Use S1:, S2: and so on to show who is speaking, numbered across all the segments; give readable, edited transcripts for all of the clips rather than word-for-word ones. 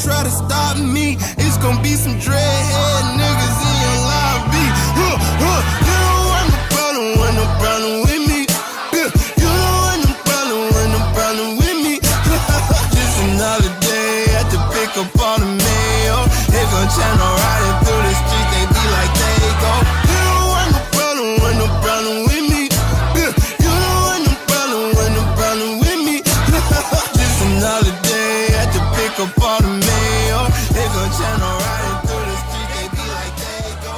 S1: try to stop me. It's gonna be some dreadhead niggas in your lobby. You don't want no problem with me. You don't want no problem with me. Just another day at the pick up on the mail. They gon' channel riding through the streets, they be like they go. You don't want no problem with me. You don't want no problem with me. Just another day at the pick up on the mail. They gon' channel riding through the streets, they be like they go.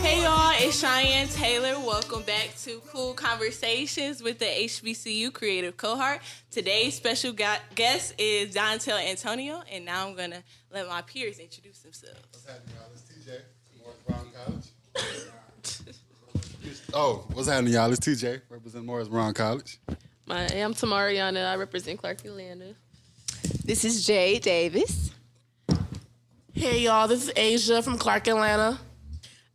S2: Hey y'all, it's Cheyenne Taylor. Welcome back to Cool Conversations with the HBCU Creative Cohort. Today's special guest is Dontell Antonio, and now I'm gonna let my peers introduce themselves.
S3: What's happening, y'all? It's TJ from Morris Brown College. What's happening, y'all? It's TJ, representing Morris Brown College.
S4: I'm Tamariana. I represent Clark Atlanta.
S5: This is Jay Davis.
S6: Hey y'all, this is Asia from Clark Atlanta.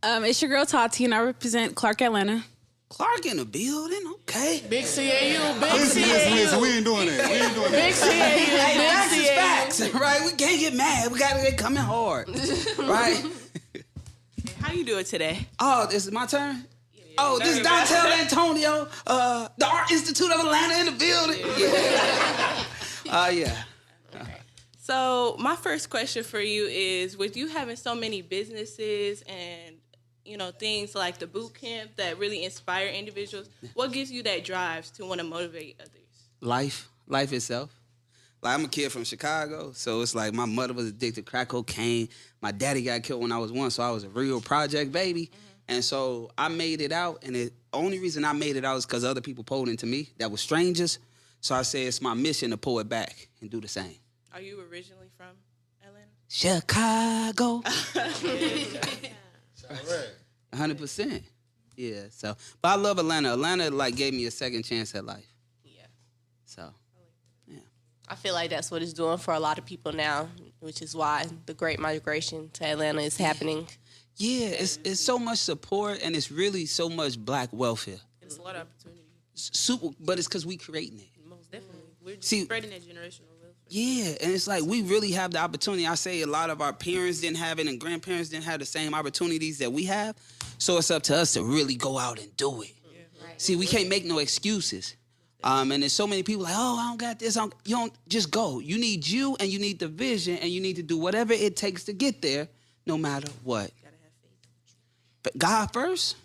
S7: It's your girl Tati, and I represent Clark Atlanta.
S8: Clark in the building, okay.
S6: Big CAU, big
S3: Listen,
S6: CAU.
S3: we ain't doing that.
S6: Big CAU,
S8: Hey, that's
S6: big
S8: just
S6: CAU.
S8: facts, right? We can't get mad. We gotta get coming hard, right?
S2: How you doing today?
S8: Oh, this is my turn? Oh, this is Dontell Antonio, the Art Institute of Atlanta in the building. Yeah.
S2: So my first question for you is, with you having so many businesses and things like the boot camp that really inspire individuals, what gives you that drive to want to motivate others?
S8: Life itself. Like, I'm a kid from Chicago, so it's like my mother was addicted to crack cocaine. My daddy got killed when I was 1, so I was a real project baby. Mm-hmm. And so I made it out, and the only reason I made it out is because other people pulled into me that were strangers. So I said it's my mission to pull it back and do the same.
S2: Are you originally from Atlanta?
S8: Chicago.
S3: All right.
S8: 100%. Yeah, so. But I love Atlanta. Atlanta, gave me a second chance at life.
S2: Yeah.
S8: So, yeah.
S5: I feel like that's what it's doing for a lot of people now, which is why the great migration to Atlanta is happening.
S8: Yeah, it's so much support, and it's really so much black welfare.
S4: It's a lot of opportunity.
S8: Super, but it's because we creating it.
S4: Most definitely. We're just
S8: See,
S4: spreading that generational welfare.
S8: Yeah, and it's like we really have the opportunity. I say a lot of our parents didn't have it, and grandparents didn't have the same opportunities that we have. So it's up to us to really go out and do it. Yeah. Right. See, we can't make no excuses. And there's so many people like, oh, I don't got this. You don't just go. You need you, and you need the vision, and you need to do whatever it takes to get there, no matter what. You gotta have faith. But God first.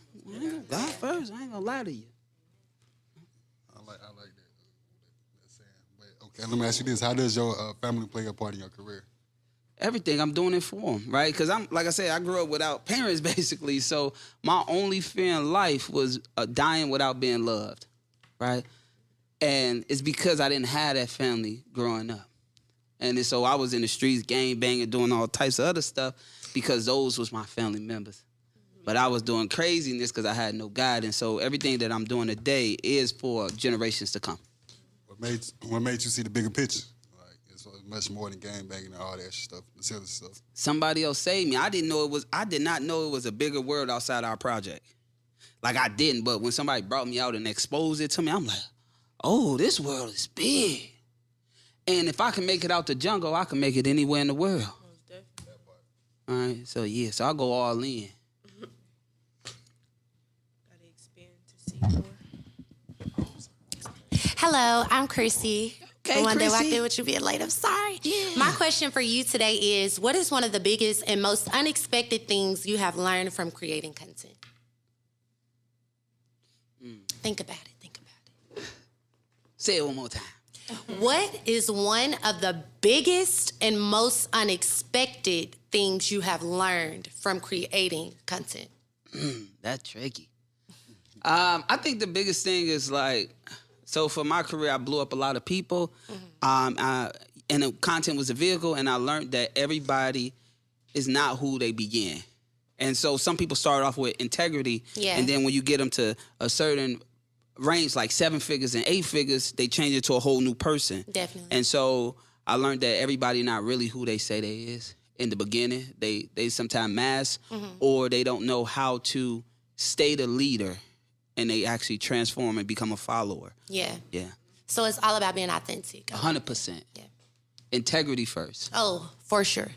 S8: God first. I ain't gonna lie to you.
S3: I like that saying. But okay, let me ask you this: how does your family play a part in your career?
S8: Everything. I'm doing it for them, right? Because like I said, I grew up without parents, basically. So my only fear in life was dying without being loved, right? And it's because I didn't have that family growing up. And so I was in the streets, gang banging, doing all types of other stuff because those was my family members. But I was doing craziness because I had no guidance. So everything that I'm doing today is for generations to come.
S3: What made you see the bigger picture? It's much more than gang banging and all that stuff, the silly stuff.
S8: Somebody else saved me. I did not know it was a bigger world outside our project. I didn't, but when somebody brought me out and exposed it to me, I'm like, oh, this world is big. And if I can make it out the jungle, I can make it anywhere in the world. All right, so so I'll go all in.
S4: Gotta expand to see more.
S9: Hello, I'm Chrissy.
S8: Okay,
S9: the one that walked
S8: Chrissy.
S9: in with you being late. I'm sorry.
S8: Yeah.
S9: My question for you today is, what is one of the biggest and most unexpected things you have learned from creating content? Think about it.
S8: Say it one more time.
S9: What is one of the biggest and most unexpected things you have learned from creating content?
S8: That's tricky. I think the biggest thing is so for my career, I blew up a lot of people. And the content was a vehicle, and I learned that everybody is not who they begin. And so some people start off with integrity, and then when you get them to a certain range, like 7 figures and 8 figures, they change it to a whole new person.
S9: Definitely.
S8: And so I learned that everybody not really who they say they is. In the beginning, they sometimes mask, or they don't know how to stay the leader, and they actually transform and become a follower.
S9: Yeah.
S8: Yeah.
S9: So it's all about being authentic.
S8: 100%.
S9: Yeah.
S8: integrity first.
S9: Oh, for sure.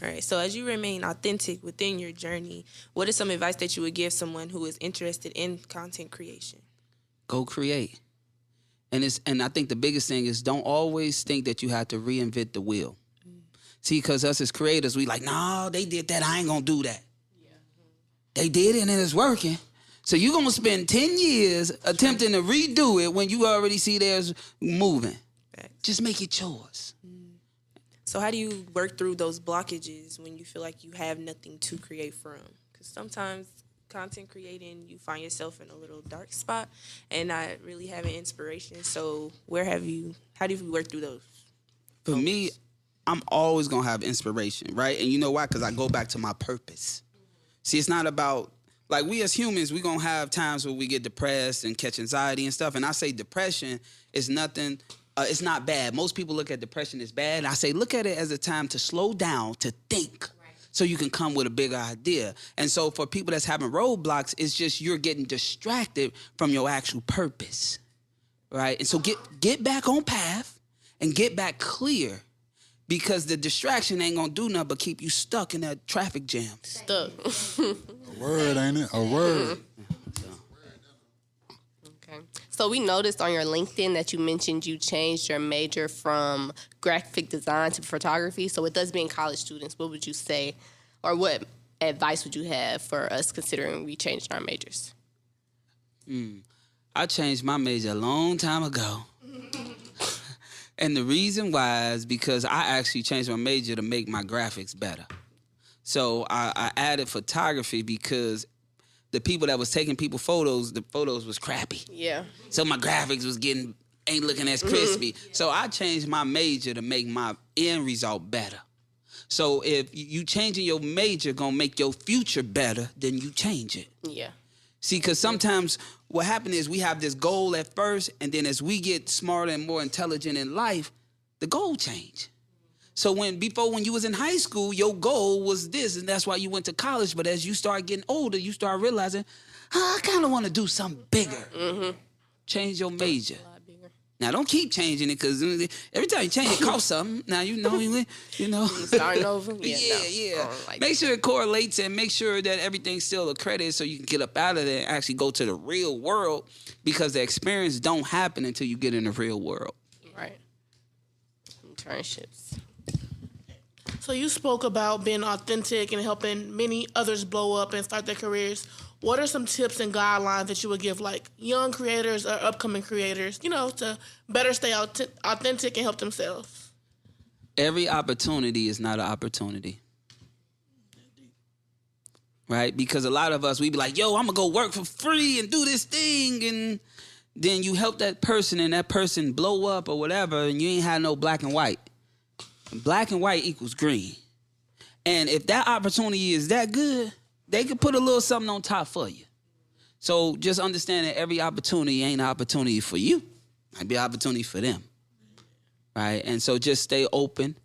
S10: All right. So as you remain authentic within your journey, what is some advice that you would give someone who is interested in content creation?
S8: Go create. And I think the biggest thing is don't always think that you have to reinvent the wheel. See, because us as creators, we like, no, they did that. I ain't going to do that. They did it and it's working. So you're going to spend 10 years attempting to redo it when you already see theirs moving. Just make it yours.
S10: So how do you work through those blockages when you feel like you have nothing to create from? Because sometimes content creating, you find yourself in a little dark spot and not really having inspiration. So how do you work through those?
S8: For me, I'm always going to have inspiration, right? And you know why? Because I go back to my purpose. See, it's not about, like, we as humans, we're going to have times where we get depressed and catch anxiety and stuff. And I say depression is nothing, it's not bad. Most people look at depression as bad. And I say look at it as a time to slow down, to think, so you can come with a bigger idea. And so for people that's having roadblocks, it's just you're getting distracted from your actual purpose, right? And so get back on path and get back clear, because the distraction ain't gonna do nothing but keep you stuck in that traffic jam.
S6: Stuck.
S3: A word, ain't it? A word.
S5: Okay. So we noticed on your LinkedIn that you mentioned you changed your major from graphic design to photography. So with us being college students, what would you say, or what advice would you have for us considering we changed our majors?
S8: I changed my major a long time ago. And the reason why is because I actually changed my major to make my graphics better. So I added photography because the people that was taking people photos, the photos was crappy.
S5: Yeah.
S8: So my graphics was ain't looking as crispy. So I changed my major to make my end result better. So if you changing your major gonna make your future better, then you change it.
S5: Yeah.
S8: See, because sometimes what happens is we have this goal at first, and then as we get smarter and more intelligent in life, the goal change. So when you was in high school, your goal was this, and that's why you went to college. But as you start getting older, you start realizing, I kind of want to do something bigger. Change your major. Now, don't keep changing it, because every time you change it, costs something. Now, you know.
S5: Starting over?
S8: Yeah. Make sure it correlates and make sure that everything's still accredited so you can get up out of there and actually go to the real world, because the experience don't happen until you get in the real world.
S5: Right. Internships.
S6: So you spoke about being authentic and helping many others blow up and start their careers. What are some tips and guidelines that you would give, like, young creators or upcoming creators, to better stay authentic and help themselves?
S8: Every opportunity is not an opportunity. Right? Because a lot of us, we be like, yo, I'm going to go work for free and do this thing. And then you help that person and that person blow up or whatever, and you ain't had no black and white. Black and white equals green. And if that opportunity is that good, they could put a little something on top for you. So just understand that every opportunity ain't an opportunity for you. Might be an opportunity for them. Right? And so just stay open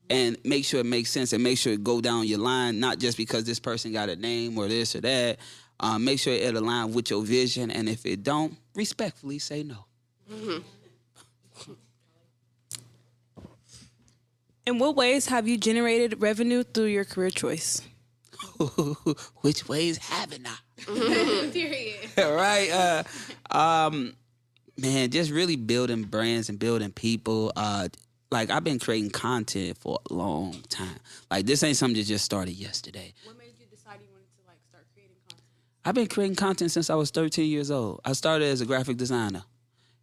S8: and make sure it makes sense, and make sure it go down your line, not just because this person got a name or this or that. Make sure it aligns with your vision, and if it don't, respectfully say no.
S7: In what ways have you generated revenue through your career choice?
S8: Which ways haven't I?
S7: Period.
S8: Right? Man, just really building brands and building people. Like, I've been creating content for a long time. Like, this ain't something that just started yesterday.
S7: What made you decide you wanted to start creating content?
S8: I've been creating content since I was 13 years old. I started as a graphic designer,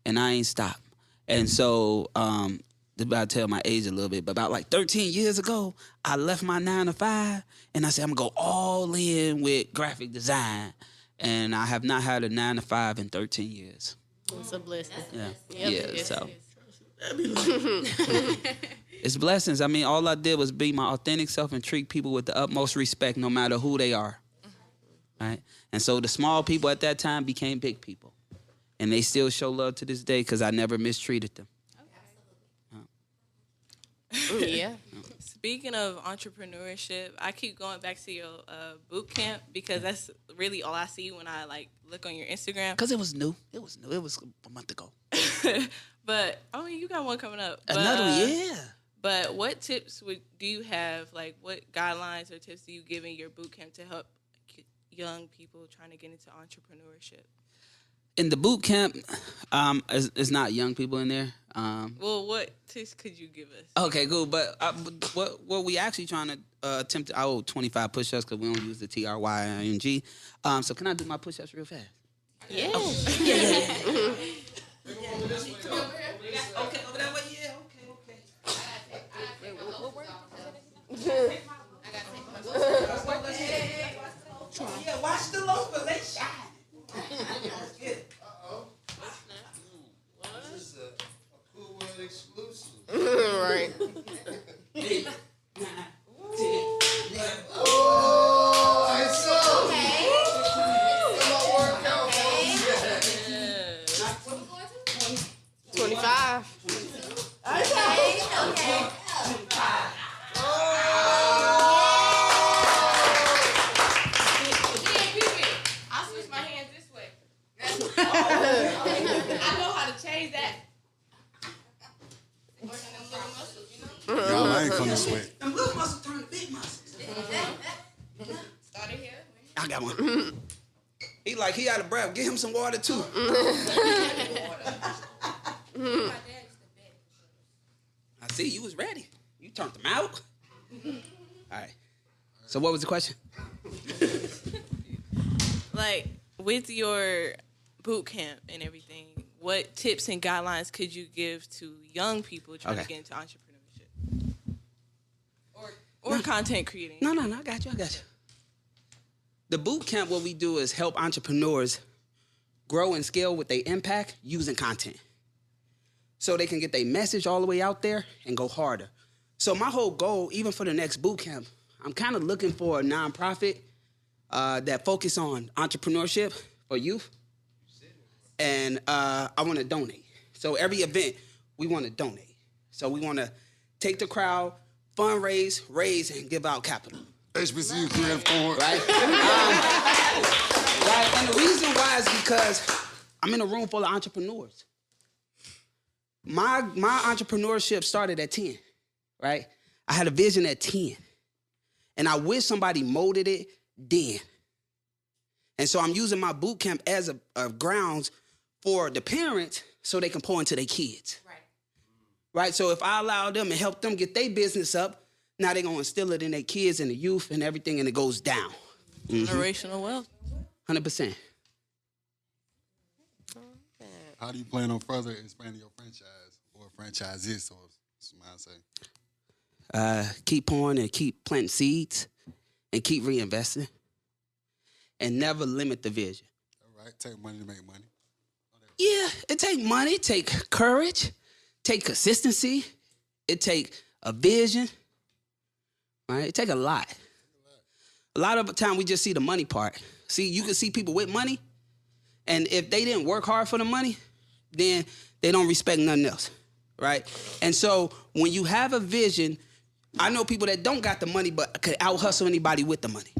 S8: and I ain't stopped. And so, I tell my age a little bit, but about 13 years ago, I left my 9 to 5, and I said, I'm going to go all in with graphic design. And I have not had a 9 to 5 in 13 years.
S5: It's a blessing.
S8: So. It's blessings. I mean, all I did was be my authentic self and treat people with the utmost respect, no matter who they are. Right? And so the small people at that time became big people. And they still show love to this day because I never mistreated them.
S5: Yeah.
S2: Speaking of entrepreneurship, I keep going back to your boot camp, because that's really all I see when I look on your Instagram.
S8: Because it was new. It was a month ago.
S2: But I mean, you got one coming up.
S8: Another one, yeah.
S2: But what tips do you have? Like, what guidelines or tips do you give in your boot camp to help young people trying to get into entrepreneurship?
S8: In the boot camp, it's not young people in there.
S2: Well, what tips could you give us?
S8: Okay, cool. But what we actually trying to attempt? I owe 25 push-ups because we don't use the TRYING. So can I do my push-ups real fast?
S5: Yeah.
S8: Okay, over that way. Yeah. Okay. Yeah, watch the loafers. They shine. Let's get it.
S3: This is a Cool World exclusive.
S5: Right.
S8: 8, 9, 10.
S3: Oh, it's so.
S9: Okay.
S3: My workout.
S5: 25.
S9: Okay.
S2: I'll switch my hands this way. I know how to change that. Working them little muscles, you know?
S3: Y'all ain't gonna sweat.
S8: Them little muscles turn to big muscles.
S2: Started here.
S8: I got one. He out of breath. Get him some water too. I see you was ready. You turned them out. All right. So what was the question?
S2: Like, with your boot camp and everything, what tips and guidelines could you give to young people trying to get into entrepreneurship? Or content creating?
S8: No, I got you. The boot camp, what we do is help entrepreneurs grow and scale with their impact using content. So they can get their message all the way out there and go harder. So my whole goal, even for the next boot camp, I'm kind of looking for a nonprofit that focus on entrepreneurship for youth. And I want to donate. So every event, we want to donate. So we want to take the crowd, fundraise, raise, and give out capital.
S3: HBCU Creative Cohort.
S8: Right? Right? And the reason why is because I'm in a room full of entrepreneurs. My entrepreneurship started at 10, right? I had a vision at 10. And I wish somebody molded it then. And so I'm using my boot camp as a grounds for the parents so they can pour into their kids. Right? So if I allow them and help them get their business up, now they're going to instill it in their kids and the youth and everything, and it goes down.
S2: Generational wealth.
S8: 100%.
S3: How do you plan on further expanding your franchise or franchises, or somebody say?
S8: Keep pouring and keep planting seeds and keep reinvesting and never limit the vision.
S3: All right, take money to make money.
S8: Yeah, it take money, take courage, take consistency, it take a vision, right? It take a lot. A lot of the time we just see the money part. See, you can see people with money, and if they didn't work hard for the money, then they don't respect nothing else, right? And so when you have a vision, I know people that don't got the money but could out-hustle anybody with the money.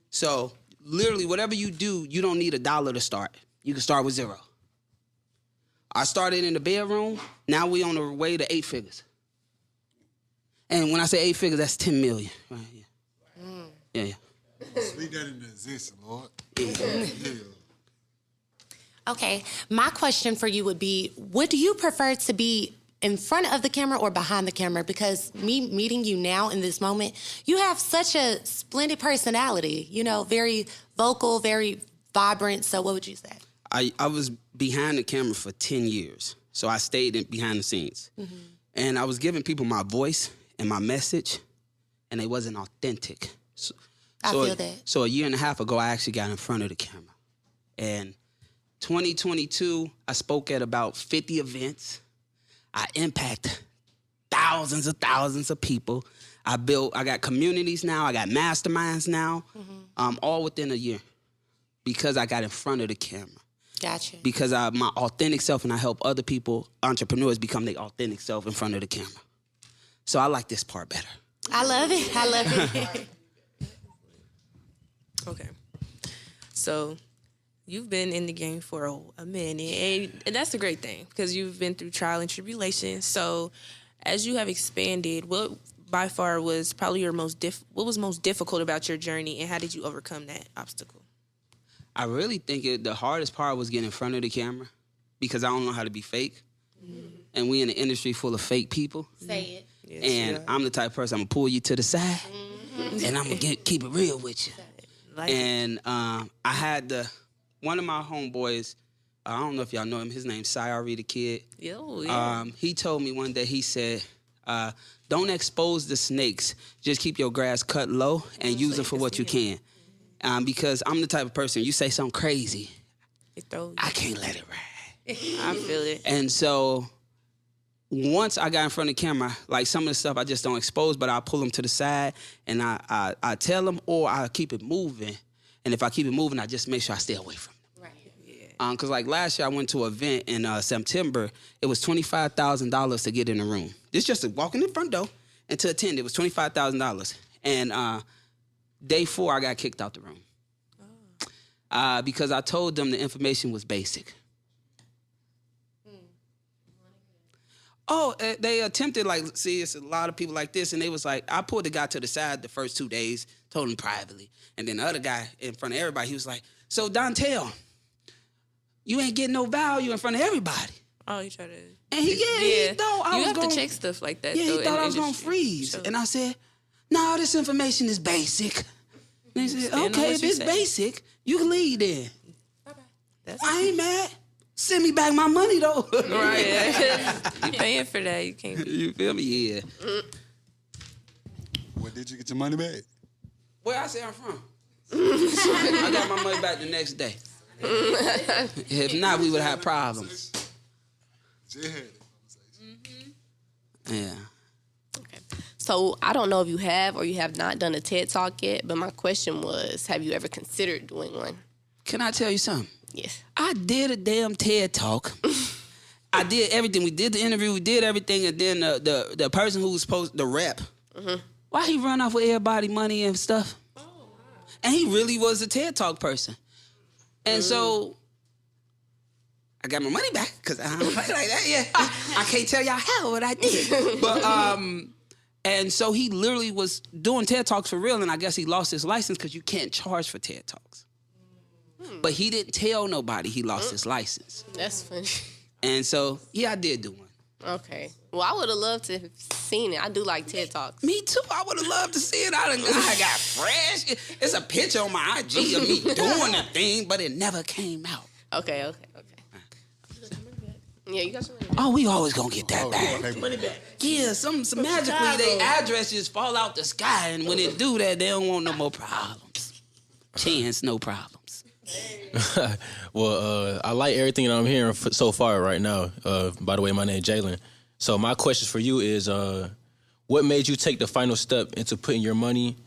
S8: So literally whatever you do, you don't need $1 to start. You can start with 0. I started in the bedroom. Now we on the way to 8 figures. And when I say 8 figures, that's 10 million. Right? Yeah. Yeah.
S3: Speak that into existence, Lord.
S8: Yeah.
S9: Okay, my question for you would be, would you prefer to be in front of the camera or behind the camera? Because me meeting you now in this moment, you have such a splendid personality, you know, very vocal, very vibrant. So what would you say?
S8: I was behind the camera for 10 years. So I stayed behind the scenes. Mm-hmm. And I was giving people my voice and my message, and it wasn't authentic.
S9: I feel that.
S8: So a year and a half ago, I actually got in front of the camera. And 2022, I spoke at about 50 events. I impact thousands of people. I got communities now. I got masterminds now, all within a year because I got in front of the camera.
S9: Gotcha.
S8: Because I'm my authentic self, and I help other people, entrepreneurs, become their authentic self in front of the camera. So I like this part better.
S9: I love it.
S10: Okay. So you've been in the game for a minute, and that's a great thing because you've been through trial and tribulation. So, as you have expanded, what by far was probably your what was most difficult about your journey, and how did you overcome that obstacle?
S8: I really think the hardest part was getting in front of the camera because I don't know how to be fake. And we in an industry full of fake people.
S9: Say it.
S10: Yes,
S8: And I'm the type of person, I'm going to pull you to the side and I'm going to keep it real with you. And I had one of my homeboys, I don't know if y'all know him, his name's Sayari the Kid.
S10: Yeah.
S8: He told me one day, he said, don't expose the snakes. Just keep your grass cut low and use them for what you can. Because I'm the type of person, you say something crazy, I can't let it ride.
S10: I feel it.
S8: And so once I got in front of the camera, like some of the stuff I just don't expose, but I'll pull them to the side and I tell them, or I'll keep it moving. And if I keep it moving, I just make sure I stay away from them. Right. Because like last year I went to an event in September. It was $25,000 to get in the room. This just to walk in the front door and to attend. It was $25,000. And day 4, I got kicked out the room. Because I told them the information was basic. Oh, they attempted, like, see, it's a lot of people like this, and they was like, I pulled the guy to the side the first 2 days, told him privately, and then the other guy in front of everybody, he was like, so Dontell, you ain't getting no value in front of everybody.
S10: Oh, you try to...
S8: And he thought I was
S10: going... You have
S8: to
S10: check stuff like that,
S8: yeah,
S10: though.
S8: He thought I was going to freeze. And I said, no, this information is basic. And he said, okay, if it's basic, you can leave then. Bye-bye. I ain't mad. Send me back my money, though.
S10: Right. You paying for that. You can't.
S8: You feel me? Yeah.
S3: Where did you get your money back?
S8: Where I say I'm from. I got my money back the next day. If not, we would have problems. Yeah.
S5: Okay. So I don't know if you have or you have not done a TED Talk yet, but my question was, have you ever considered doing one?
S8: Can I tell you something?
S5: Yes.
S8: I did a damn TED Talk. I did everything. We did the interview. We did everything. And then the person who was supposed to rep, why he run off with everybody money and stuff? Oh, wow. And he really was a TED Talk person. And so I got my money back because I don't play like that. Yeah, I can't tell y'all how what I did. But and so he literally was doing TED Talks for real. And I guess he lost his license because you can't charge for TED Talks. But he didn't tell nobody he lost his license.
S5: That's funny.
S8: And so, yeah, I did do one.
S5: Okay. Well, I would have loved to have seen it. I do like TED Talks.
S8: Me too. I would have loved to see it. I got fresh. It's a picture on my IG of me doing the thing, but it never came out.
S5: Okay. Yeah, you got some money back.
S8: Oh, we always gonna get that back.
S6: Money back.
S8: Yeah, some magically they addresses fall out the sky, and when they do that, they don't want no more problems. Chance, no problems.
S11: Well, I like everything that I'm hearing so far right now. By the way, my name is Jalen. So my question for you is, what made you take the final step into putting your money,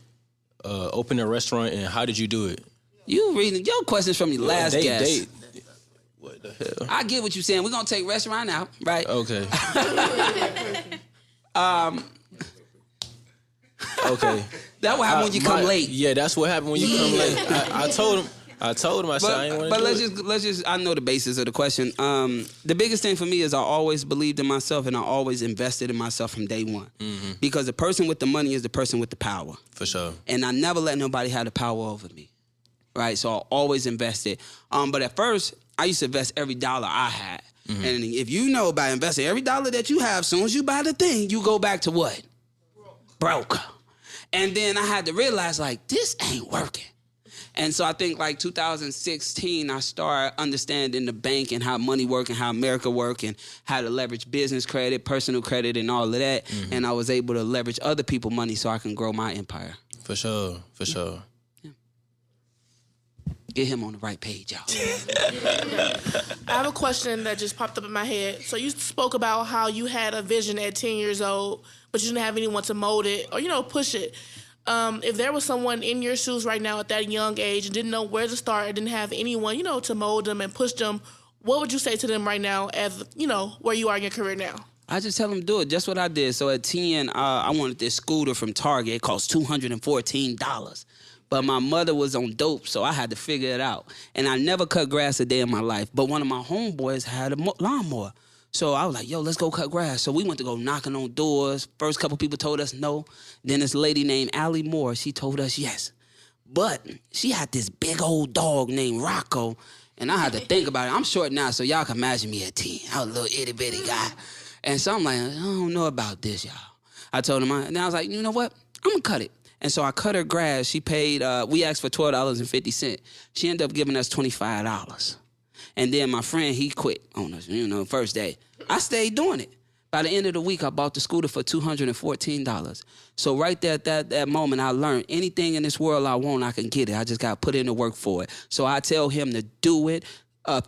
S11: open a restaurant, and how did you do it?
S8: You reading your questions from your last guest.
S11: What the hell?
S8: I get what you're saying. We're gonna take restaurant out, right?
S11: Okay. Okay.
S8: That what happened when you come late.
S11: Yeah, that's what happened when you come late. I told him. I said I ain't want to do it.
S8: But let's just. I know the basis of the question. The biggest thing for me is I always believed in myself and I always invested in myself from day one. Mm-hmm. Because the person with the money is the person with the power. For
S11: sure.
S8: And I never let nobody have the power over me. Right. So I always invested. But at first I used to invest every dollar I had. Mm-hmm. And if you know about investing every dollar that you have, as soon as you buy the thing, you go back to what? Broke. And then I had to realize, like, this ain't working. And so I think, like, 2016, I started understanding the bank and how money work and how America work and how to leverage business credit, personal credit, and all of that. Mm-hmm. And I was able to leverage other people's money so I can grow my empire.
S11: For sure. For sure.
S8: Yeah. Get him on the right page, y'all.
S6: I have a question that just popped up in my head. So you spoke about how you had a vision at 10 years old, but you didn't have anyone to mold it or, push it. If there was someone in your shoes right now at that young age and didn't know where to start or didn't have anyone, to mold them and push them, what would you say to them right now as, where you are in your career now?
S8: I just tell them to do it. Just what I did. So at 10, I wanted this scooter from Target. It cost $214. But my mother was on dope, so I had to figure it out. And I never cut grass a day in my life. But one of my homeboys had a lawnmower. So I was like, yo, let's go cut grass. So we went to go knocking on doors. First couple people told us no. Then this lady named Allie Moore, she told us yes. But she had this big old dog named Rocco. And I had to think about it. I'm short now, so y'all can imagine me at 10. I was a little itty-bitty guy. And so I'm like, I don't know about this, y'all. I told him, and I was like, you know what? I'm going to cut it. And so I cut her grass. She paid, we asked for $12.50. She ended up giving us $25. And then my friend, he quit on us, first day. I stayed doing it. By the end of the week, I bought the scooter for $214. So right there at that moment, I learned anything in this world I want, I can get it. I just got to put in the work for it. So I tell him to do it.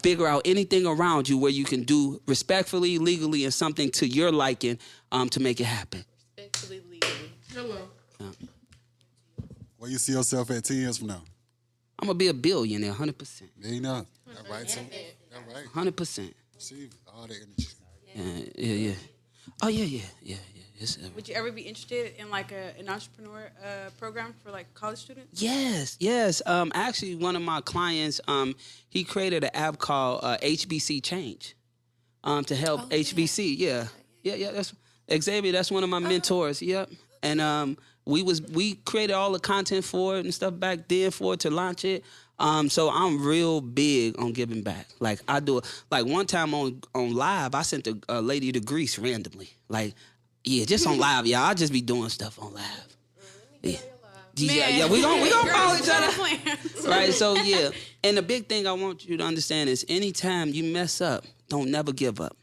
S8: Figure out anything around you where you can do respectfully, legally, and something to your liking to make it happen.
S4: Respectfully, legally. Hello.
S3: Where you see yourself at 10 years from now?
S8: I'm going to be a billionaire, 100%.
S3: Millionaire? That right, so? That right?
S8: 100%.
S3: See, all that energy.
S8: Yeah. Oh, yeah. Yes,
S7: Would you ever be interested in like an entrepreneur program for like college students?
S8: Yes. Actually, one of my clients, he created an app called HBC Change to help HBC. Yeah. That's Xavier. That's one of my mentors. Yep. And we created all the content for it and stuff back then for it to launch it. So I'm real big on giving back. Like I do, like one time on live, I sent a lady to Greece randomly. Like, yeah, just on live, y'all. I just be doing stuff on live. Yeah, we gonna follow each other. Right, so yeah. And the big thing I want you to understand is anytime you mess up, don't never give up.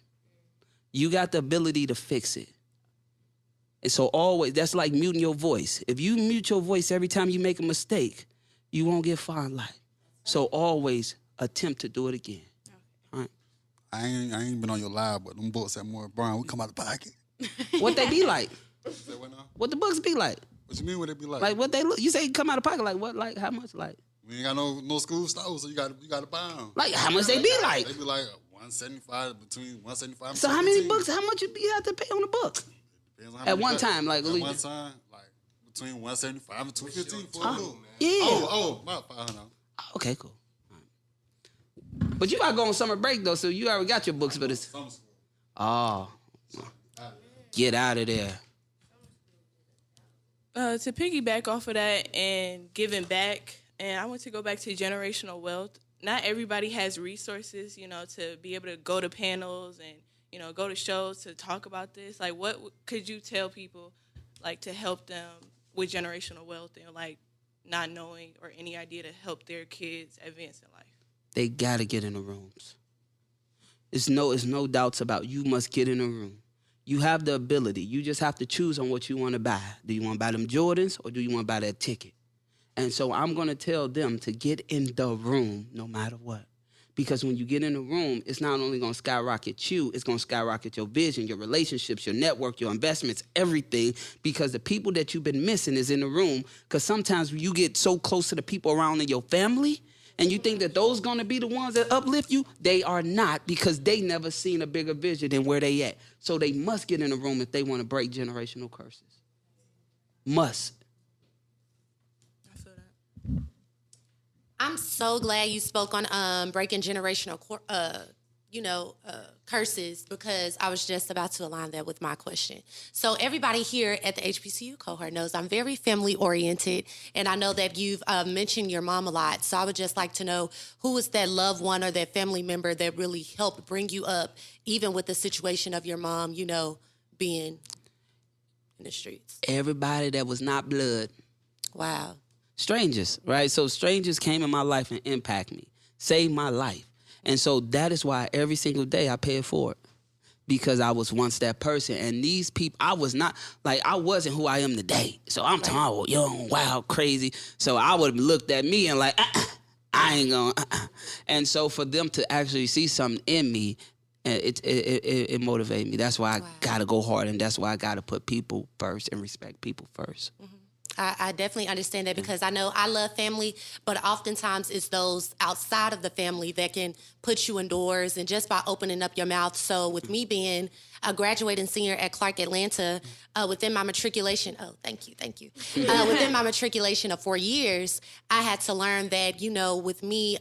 S8: You got the ability to fix it. And so always, that's like muting your voice. If you mute your voice every time you make a mistake, you won't get far in life. So always attempt to do it again. All right.
S3: I ain't been on your live, but them books at Moore Brown, we come out the pocket.
S8: What they be like?
S3: Say what now?
S8: What the books be like?
S3: What you mean what they be like?
S8: Like what they look? You say come out of pocket like what? Like how much? Like
S3: we ain't got no school stores, so you got to buy them.
S8: Like how much they be like?
S3: They be like 175 between 175. And
S8: so
S3: 215.
S8: how many books? How much you have to pay on the book?
S3: Depends on how
S8: at
S3: many
S8: one
S3: cut.
S8: time, like
S3: at one time, like between 175 and 215 for a book.
S8: Yeah.
S3: About 500.
S8: Okay, cool. Right. But you gotta go on summer break though, so you already got your books for this.
S3: Summer school.
S8: Oh, get out of there.
S2: To piggyback off of that and giving back, and I want to go back to generational wealth. Not everybody has resources, to be able to go to panels and, go to shows to talk about this. Like, what could you tell people, like, to help them with generational wealth and, like, not knowing or any idea to help their kids advance in life?
S8: They gotta get in the rooms. It's no doubts about you must get in a room. You have the ability. You just have to choose on what you want to buy. Do you want to buy them Jordans or do you want to buy that ticket? And so I'm going to tell them to get in the room no matter what. Because when you get in the room, it's not only going to skyrocket you, it's going to skyrocket your vision, your relationships, your network, your investments, everything. Because the people that you've been missing is in the room. Because sometimes you get so close to the people around in your family and you think that those going to be the ones that uplift you. They are not, because they never seen a bigger vision than where they at. So they must get in the room if they want to break generational curses. Must.
S9: I'm so glad you spoke on breaking generational, curses, because I was just about to align that with my question. So everybody here at the HBCU cohort knows I'm very family oriented, and I know that you've mentioned your mom a lot. So I would just like to know who was that loved one or that family member that really helped bring you up, even with the situation of your mom, being in the streets.
S8: Everybody that was not blood.
S9: Wow.
S8: Strangers, right? So strangers came in my life and impacted me, saved my life. And so that is why every single day I pay it forward, because I was once that person. And these people, I wasn't who I am today. So I'm talking young, wild, crazy. So I would have looked at me and like, I ain't gonna. And so for them to actually see something in me, it motivated me. That's why I gotta go hard, and that's why I gotta put people first and respect people first.
S9: Mm-hmm. I definitely understand that, because I know I love family, but oftentimes it's those outside of the family that can put you indoors and just by opening up your mouth. So with me being a graduating senior at Clark Atlanta, within my matriculation, thank you. Within my matriculation of 4 years, I had to learn that, with me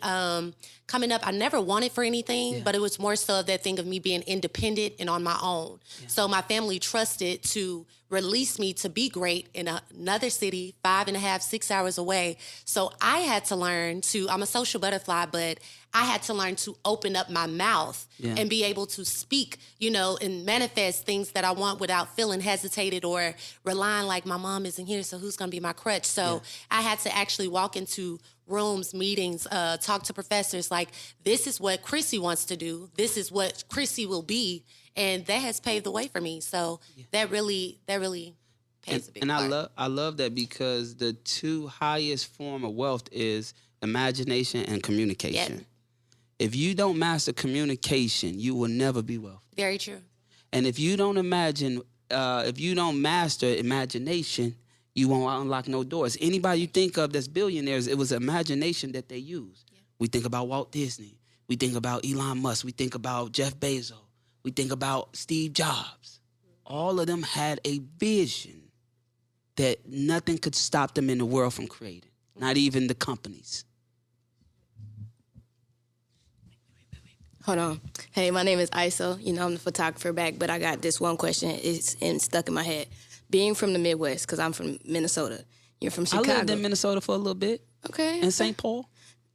S9: coming up, I never wanted for anything, but it was more so that thing of me being independent and on my own. Yeah. So my family trusted to release me to be great in another city, 5.5, 6 hours away. So I had to learn I'm a social butterfly, but I had to learn to open up my mouth and be able to speak, and manifest things that I want without feeling hesitated or relying like my mom isn't here, so who's gonna be my crutch? So I had to actually walk into rooms, meetings, talk to professors like, this is what Chrissy wants to do. This is what Chrissy will be. And that has paved the way for me. So that really pays a big part.
S8: I love that, because the two highest form of wealth is imagination and communication. Yeah. If you don't master communication, you will never be wealthy.
S9: Very true.
S8: And if you don't master imagination, you won't unlock no doors. Anybody you think of that's billionaires, it was imagination that they used. Yeah. We think about Walt Disney. We think about Elon Musk. We think about Jeff Bezos. We think about Steve Jobs. All of them had a vision that nothing could stop them in the world from creating, not even the companies.
S12: Hold on. Hey, my name is Iso. I'm the photographer back, but I got this one question. It's stuck in my head. Being from the Midwest, because I'm from Minnesota. You're from Chicago.
S8: I lived in Minnesota for a little bit.
S12: Okay.
S8: In St. Paul.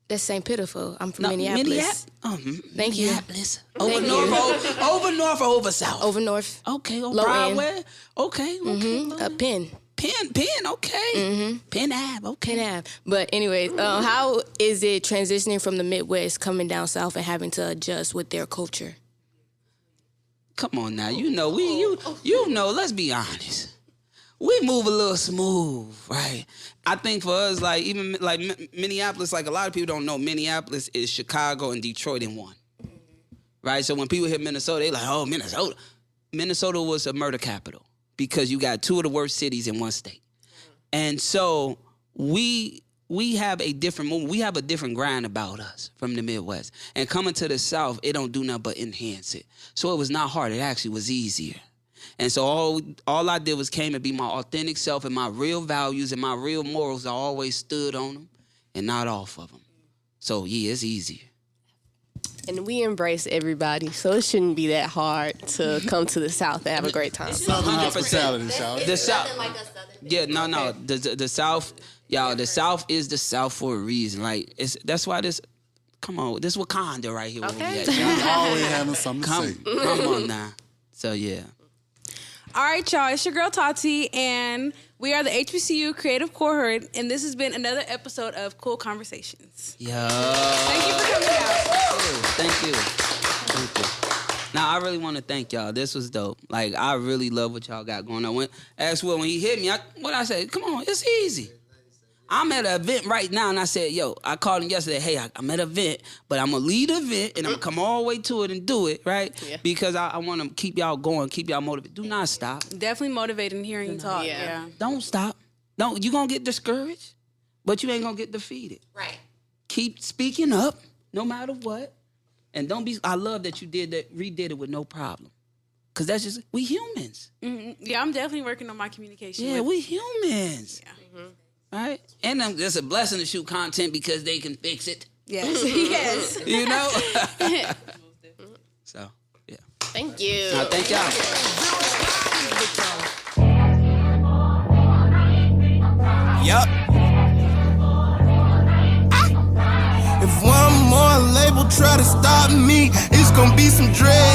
S12: That's St. Pitiful. I'm from Minneapolis. Thank you.
S8: Minneapolis. Over north or over south?
S12: Over north.
S8: Okay.
S12: Low
S8: Broadway.
S12: End.
S8: Okay.
S12: Penn.
S8: Penn, okay. Mm-hmm. Penn Ave, okay.
S12: Penn Ave. But anyway, how is it transitioning from the Midwest, coming down south and having to adjust with their culture?
S8: Come on now, let's be honest. We move a little smooth, right? I think for us, like even like Minneapolis, like a lot of people don't know, Minneapolis is Chicago and Detroit in one, right? So when people hear Minnesota, they like, oh, Minnesota. Minnesota was a murder capital because you got two of the worst cities in one state. And so we have a different movement. We have a different grind about us from the Midwest. And coming to the South, it don't do nothing but enhance it. So it was not hard. It actually was easier. And so all I did was came and be my authentic self, and my real values and my real morals. I always stood on them and not off of them. So, yeah, it's easier.
S5: And we embrace everybody, so it shouldn't be that hard to come to the South and have a great time.
S8: 100%. The South. Yeah, no. The South, y'all, the South is the South for a reason. Like, that's why this, come on, this Wakanda right here.
S3: Okay. Always having something to say.
S8: Come on now. So, yeah.
S7: All right, y'all. It's your girl Tati, and we are the HBCU Creative Cohort, and this has been another episode of Cool Conversations.
S8: Yeah.
S7: Thank you for coming out.
S8: Thank you. Now, I really want to thank y'all. This was dope. Like, I really love what y'all got going on. When he hit me, what I said, come on, it's easy. I'm at an event right now, and I said, I called him yesterday, hey, I'm at an event, but I'm going to lead the event, and I'm going to come all the way to it and do it, right? Yeah. Because I want to keep y'all going, keep y'all motivated. Do not stop.
S7: Definitely motivating hearing you talk. Yeah.
S8: Don't stop. You're going to get discouraged, but you ain't going to get defeated.
S9: Right.
S8: Keep speaking up, no matter what. And I love that you redid it with no problem. Because that's just, we humans.
S7: Mm-hmm. Yeah, I'm definitely working on my communication.
S8: Yeah, we humans.
S7: Yeah. Mm-hmm.
S8: Right? And it's a blessing to shoot content because they can fix it.
S7: Yes. Yes.
S8: You know? So, yeah.
S5: Thank you.
S8: No, thank y'all.
S1: Yup. If one more label try to stop me, it's gonna be some dread.